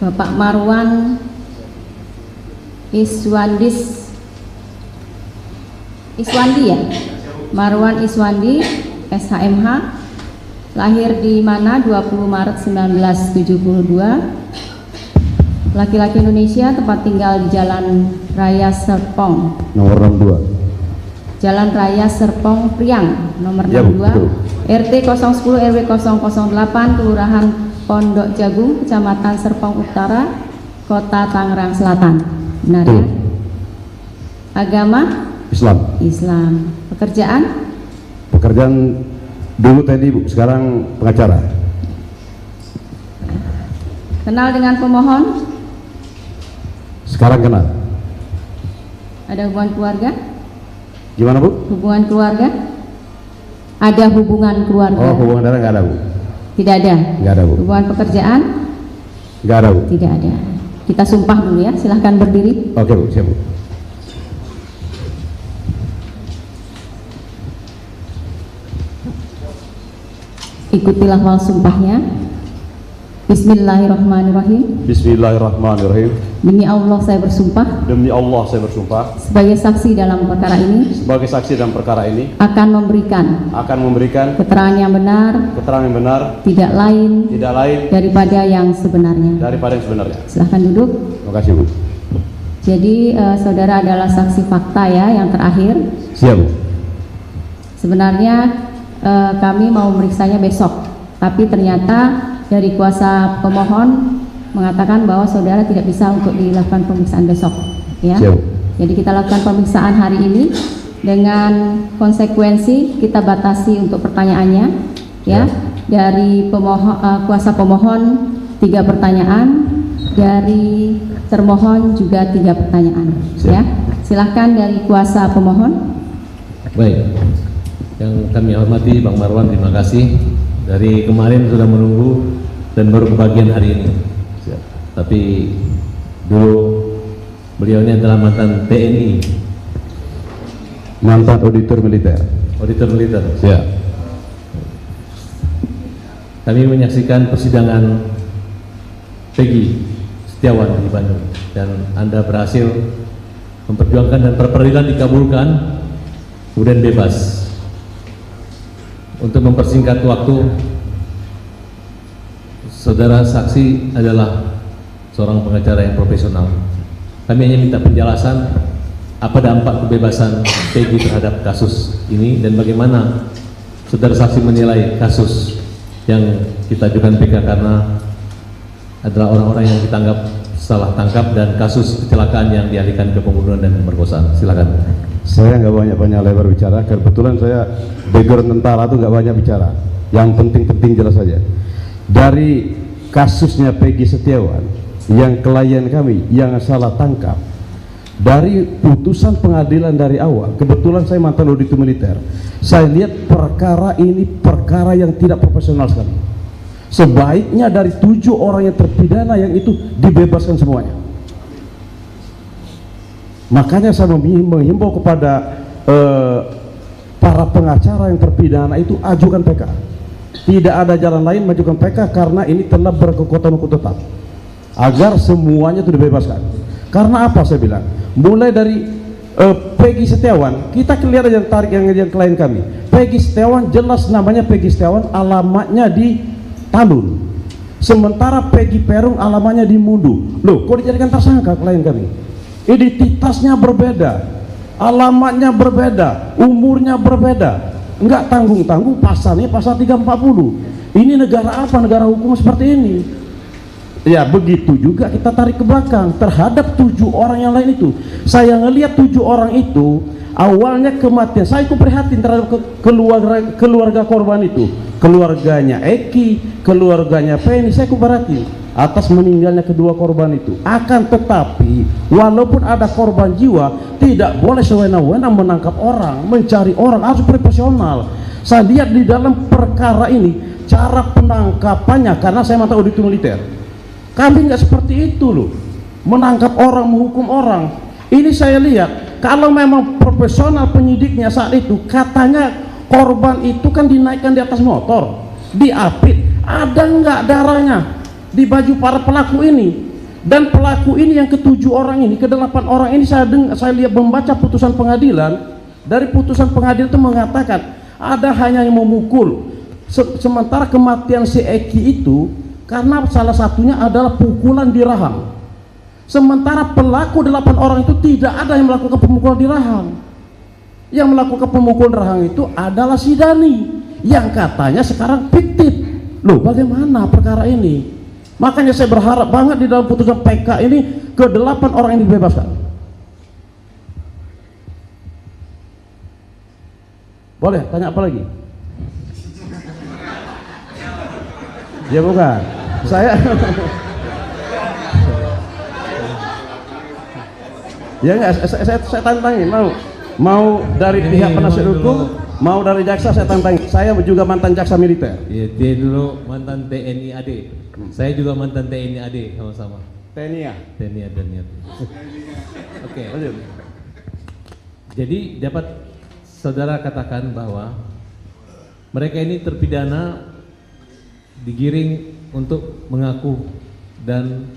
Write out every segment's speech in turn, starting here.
Bapak Marwan Iswandi ya, Marwan Iswandi SHMH, lahir di mana 20 Maret 1972, laki-laki Indonesia, tempat tinggal di Jalan Raya Serpong nomor 62, Jalan Raya Serpong Priang nomor ya, 62, RT 010 RW 008, Kelurahan Pondok Jagung, Kecamatan Serpong Utara, Kota Tangerang Selatan. Benar ya? Agama Islam. Pekerjaan dulu TNI Bu, sekarang pengacara. Kenal dengan pemohon? Sekarang kenal. Ada hubungan keluarga? Gimana Bu? Hubungan keluarga? Ada hubungan keluarga? Oh, hubungan darah nggak ada Bu. Tidak ada? Nggak ada Bu. Hubungan pekerjaan? Nggak ada Bu. Tidak ada. Kita sumpah dulu ya, silahkan berdiri. Oke Bu, siap Bu. Ikuti lafal sumpahnya. Bismillahirrahmanirrahim. Bismillahirrahmanirrahim. Demi Allah saya bersumpah. Demi Allah saya bersumpah. Sebagai saksi dalam perkara ini. Sebagai saksi dalam perkara ini. Akan memberikan. Keterangan yang benar. Tidak lain. Daripada yang sebenarnya. Silahkan duduk. Terima kasih Bu. Jadi saudara adalah saksi fakta ya yang terakhir. Siap Bu. Sebenarnya kami mau memeriksanya besok, tapi ternyata dari kuasa pemohon mengatakan bahwa saudara tidak bisa untuk dilakukan pemeriksaan besok ya. Siap. Jadi kita lakukan pemeriksaan hari ini dengan konsekuensi kita batasi untuk pertanyaannya ya. Dari kuasa pemohon 3 pertanyaan, dari termohon juga 3 pertanyaan. Siap. Ya. Silahkan dari kuasa pemohon. Baik, yang kami hormati Bang Marwan, terima kasih. Dari kemarin sudah menunggu dan baru kebagian hari ini. Siap. Tapi dulu beliau ini adalah mantan TNI, mantan auditor militer. Siap. Kami menyaksikan persidangan Peggy Setiawan di Bandung dan Anda berhasil memperjuangkan dan peradilan dikabulkan, kemudian bebas. Untuk mempersingkat waktu, saudara saksi adalah seorang pengacara yang profesional. Kami hanya minta penjelasan apa dampak kebebasan Peggy terhadap kasus ini dan bagaimana saudara saksi menilai kasus yang kita ajukan PK karena adalah orang-orang yang ditangkap salah tangkap dan kasus kecelakaan yang dialihkan ke pembunuhan dan pemerkosaan. Silakan. Saya nggak banyak lebar bicara, kebetulan saya background tentara tuh nggak banyak bicara. Yang penting-penting jelas saja. Dari kasusnya Peggy Setiawan, yang klien kami yang salah tangkap, dari putusan pengadilan dari awal, kebetulan saya mantan auditor militer, saya lihat perkara ini perkara yang tidak profesional sekali. Sebaiknya dari 7 orang yang terpidana yang itu dibebaskan semuanya. Makanya saya menghimbau kepada para pengacara yang terpidana itu ajukan PK. Tidak ada jalan lain mengajukan PK karena ini telah berkekuatan hukum tetap. Agar semuanya itu dibebaskan. Karena apa saya bilang? Mulai dari Peggy Setiawan, kita lihat yang tarik yang klien kami. Peggy Setiawan jelas namanya Peggy Setiawan, alamatnya di Talun. Sementara Peggy Perum alamatnya di Mundu. Loh, kok dijadikan tersangka klien kami? Identitasnya berbeda, alamatnya berbeda, umurnya berbeda, enggak tanggung-tanggung, pasalnya pasal 340. Ini negara apa? Negara hukum seperti ini. Ya begitu juga kita tarik ke belakang terhadap 7 orang yang lain itu. Saya ngelihat 7 orang itu awalnya kematian, saya ikut prihatin terhadap keluarga korban itu, keluarganya Eki, keluarganya Penny, saya ikut prihatin atas meninggalnya kedua korban itu. Akan tetapi walaupun ada korban jiwa, tidak boleh sewenang-wenang menangkap orang, mencari orang, harus profesional. Saya lihat di dalam perkara ini cara penangkapannya, karena saya mantan auditor militer, kami nggak seperti itu loh, menangkap orang, menghukum orang. Ini saya lihat kalau memang profesional penyidiknya saat itu, katanya korban itu kan dinaikkan di atas motor, diapit, ada nggak darahnya di baju para pelaku ini? Dan pelaku ini yang ke-7 orang ini, ke-8 orang ini saya lihat membaca putusan pengadilan. Dari putusan pengadilan itu mengatakan ada hanya yang memukul. Sementara kematian si Eki itu karena salah satunya adalah pukulan di rahang. Sementara pelaku 8 orang itu tidak ada yang melakukan pemukulan di rahang. Yang melakukan pemukulan di rahang itu adalah si Dani yang katanya sekarang fiktif. Loh, bagaimana perkara ini? Makanya saya berharap banget di dalam putusan PK ini ke-8 orang ini dibebaskan. Boleh tanya apa lagi? Ya bukan. Saya ya enggak, saya tantangin, mau dari pihak penasihat hukum, mau dari jaksa, saya tantangin. Saya juga mantan jaksa militer. Ya, dia dulu mantan TNI AD. Saya juga mantan TNI AD sama-sama. TNI ya? TNI AD. Oke. Lanjut. Jadi dapat saudara katakan bahwa mereka ini terpidana digiring untuk mengaku dan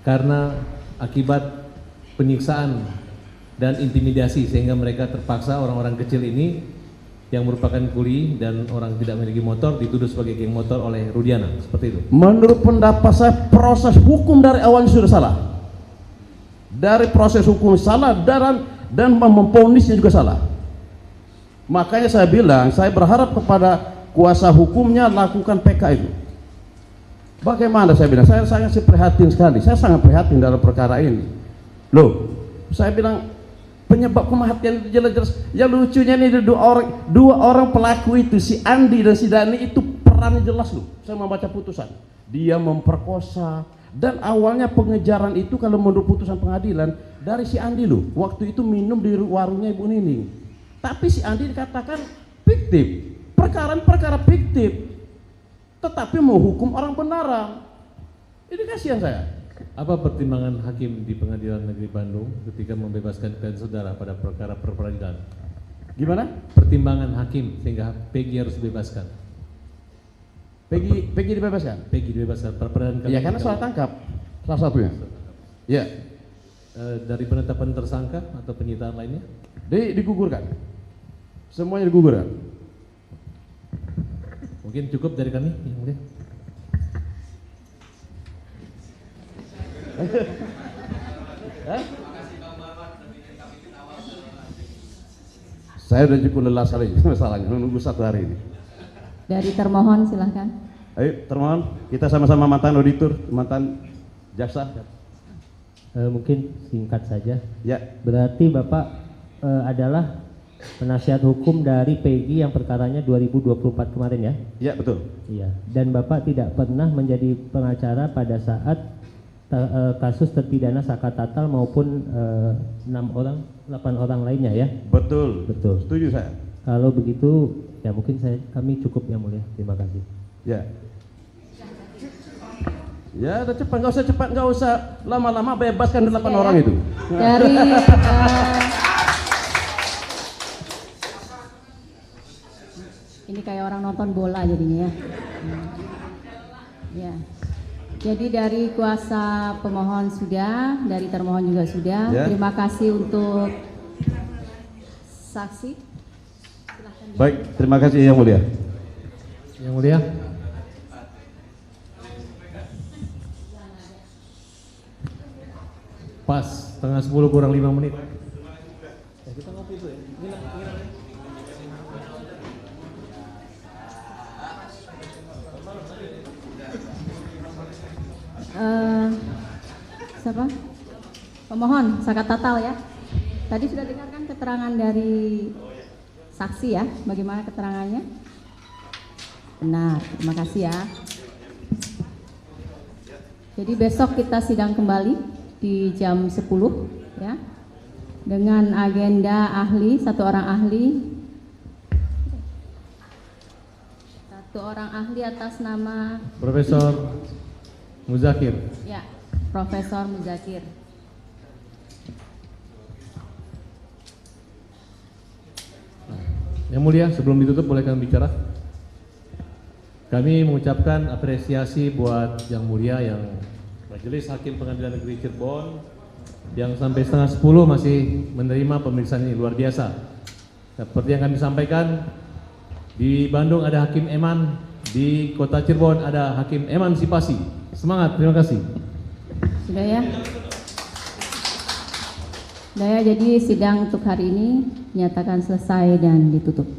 karena akibat penyiksaan dan intimidasi sehingga mereka terpaksa orang-orang kecil ini yang merupakan kuli dan orang tidak memiliki motor dituduh sebagai geng motor oleh Rudiana, seperti itu. Menurut pendapat saya proses hukum dari awalnya sudah salah. Dari proses hukum salah dan memponisnya juga salah. Makanya saya bilang, saya berharap kepada kuasa hukumnya lakukan PK itu. Bagaimana saya bilang? Saya sangat prihatin sekali. Saya sangat prihatin dalam perkara ini. Loh, saya bilang penyebab kematian itu jelas-jelas. Yang lucunya ini dua orang pelaku itu, si Andi dan si Dani itu perannya jelas loh. Saya membaca putusan. Dia memperkosa dan awalnya pengejaran itu kalau menurut putusan pengadilan dari si Andi loh. Waktu itu minum di warungnya Ibu Nining. Tapi si Andi dikatakan fiktif. Perkara fiktif. Tetapi mau hukum orang benaran. Ini kasihan saya. Apa pertimbangan hakim di Pengadilan Negeri Bandung ketika membebaskan klien saudara pada perkara peradilan? Gimana? Pertimbangan hakim sehingga Peggy harus dibebaskan. Peggy dibebaskan? Peggy dibebaskan. Peradilan ya karena salah tangkap. Salah satunya. Ya. Dari penetapan tersangka atau penyitaan lainnya? Digugurkan. Semuanya digugurkan. Mungkin cukup dari kami, yang mulia. Saya udah cukup lelah sekali masalahnya menunggu 1 hari ini. Dari termohon silahkan. Ayo termohon, kita sama-sama mantan auditor, mantan jaksa. Mungkin singkat saja. Ya. Berarti Bapak adalah penasihat hukum dari Peggy yang perkaranya 2024 kemarin ya? Ya betul. Iya. Dan Bapak tidak pernah menjadi pengacara pada saat kasus terpidana Saka Tatal maupun 8 orang lainnya ya? Betul. Betul. Setuju saya. Kalau begitu ya mungkin kami cukup yang mulia. Terima kasih. Ya. Ya udah cepat, nggak usah lama-lama, bebaskan 8 orang itu. Dari ini kayak orang nonton bola jadinya ya. Ya. Jadi dari kuasa pemohon sudah, dari termohon juga sudah. Ya. Terima kasih untuk saksi. Silahkan. Baik, terima kasih Yang Mulia. Yang mulia. Pas, setengah 10 kurang 5 menit. Kita ngopi itu ya. Siapa? Pemohon Saka Tatal ya. Tadi sudah dengarkan keterangan dari saksi ya, bagaimana keterangannya? Benar, terima kasih ya. Jadi besok kita sidang kembali di jam 10 ya. Dengan agenda ahli, 1 orang ahli. 1 orang ahli atas nama Profesor Muzakir. ya, Profesor Muzakir. Yang mulia, sebelum ditutup boleh kami bicara? Kami mengucapkan apresiasi buat Yang Mulia yang Majelis Hakim Pengadilan Negeri Cirebon yang sampai setengah 10 masih menerima pemeriksaan ini luar biasa. Seperti yang kami sampaikan, di Bandung ada Hakim Eman, di Kota Cirebon ada Hakim Emansipasi. Semangat, terima kasih. Sudah ya? Sudah ya, jadi sidang untuk hari ini nyatakan selesai dan ditutup.